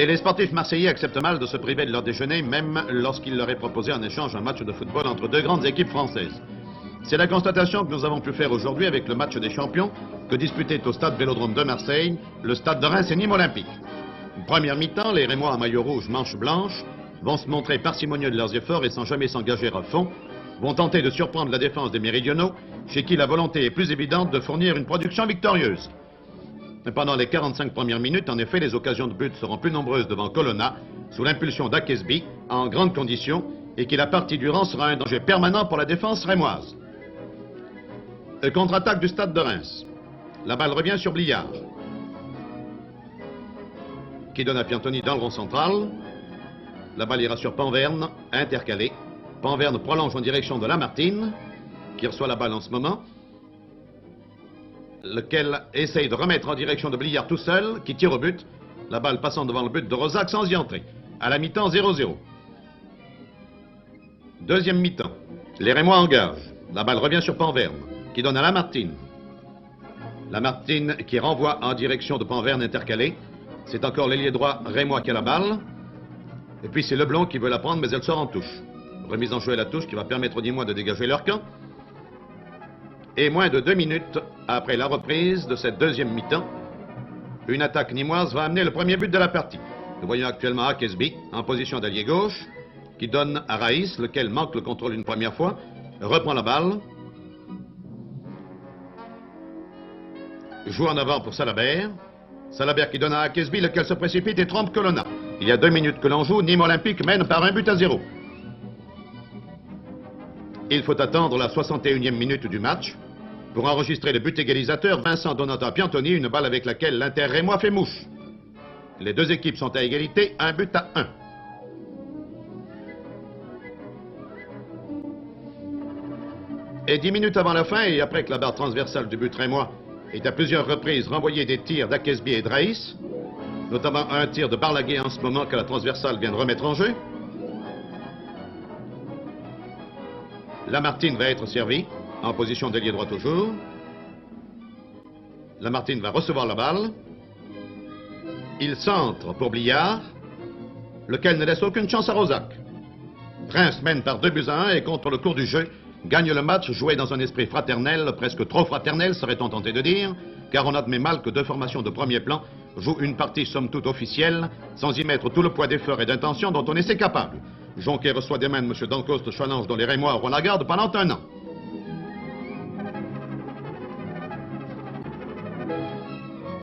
Et les sportifs marseillais acceptent mal de se priver de leur déjeuner, même lorsqu'il leur est proposé en échange un match de football entre deux grandes équipes françaises. C'est la constatation que nous avons pu faire aujourd'hui avec le match des champions que disputait au stade Vélodrome de Marseille, le stade de Reims et Nîmes Olympique. Première mi-temps, les Rémois en maillot rouge, manche blanche, vont se montrer parcimonieux de leurs efforts et sans jamais s'engager à fond, vont tenter de surprendre la défense des Méridionaux, chez qui la volonté est plus évidente de fournir une production victorieuse. Mais pendant les 45 premières minutes, en effet, les occasions de but seront plus nombreuses devant Colonna, sous l'impulsion d'Akesby, en grande condition, et qui la partie durant sera un danger permanent pour la défense rémoise. Contre-attaque du stade de Reims. La balle revient sur Bliard, qui donne à Piantoni dans le rond central. La balle ira sur Panverne, intercalé. Panverne prolonge en direction de Lamartine, qui reçoit la balle en ce moment, lequel essaye de remettre en direction de Bliard tout seul, qui tire au but, la balle passant devant le but de Rosac sans y entrer. À la mi-temps, 0-0. Deuxième mi-temps. Les Rémois engagent. La balle revient sur Panverne, qui donne à Lamartine. Lamartine qui renvoie en direction de Panverne intercalé. C'est encore l'ailier droit Rémois qui a la balle. Et puis c'est Leblond qui veut la prendre, mais elle sort en touche. Remise en jeu à la touche qui va permettre aux Nîmois de dégager leur camp. Et moins de 2 minutes après la reprise de cette deuxième mi-temps, une attaque nîmoise va amener le premier but de la partie. Nous voyons actuellement Akesby en position d'allié gauche, qui donne à Raïs, lequel manque le contrôle une première fois, reprend la balle, joue en avant pour Salabert. Salabert qui donne à Akesby, lequel se précipite et trompe Colonna. Il y a 2 minutes que l'on joue, Nîmes Olympique mène par 1-0. Il faut attendre la 61e minute du match pour enregistrer le but égalisateur, Vincent donnant à Piantoni une balle avec laquelle l'Inter-Rémois fait mouche. Les deux équipes sont à égalité, 1-1. Et 10 minutes avant la fin, et après que la barre transversale du but rémois est à plusieurs reprises renvoyé des tirs d'Akesby et de Raïs, notamment un tir de Barlaguet en ce moment que la transversale vient de remettre en jeu, Lamartine va être servi, en position d'ailier droit toujours. Lamartine va recevoir la balle. Il centre pour Bliard, lequel ne laisse aucune chance à Rosac. Reims mène par 2-1 et contre le cours du jeu, gagne le match joué dans un esprit fraternel, presque trop fraternel serait-on tenté de dire, car on admet mal que deux formations de premier plan jouent une partie somme toute officielle, sans y mettre tout le poids d'effort et d'intention dont on essaie capable. Jonquet reçoit des mains de M. Dancoste Challenge dont les Rémois auront la garde pendant 1 an.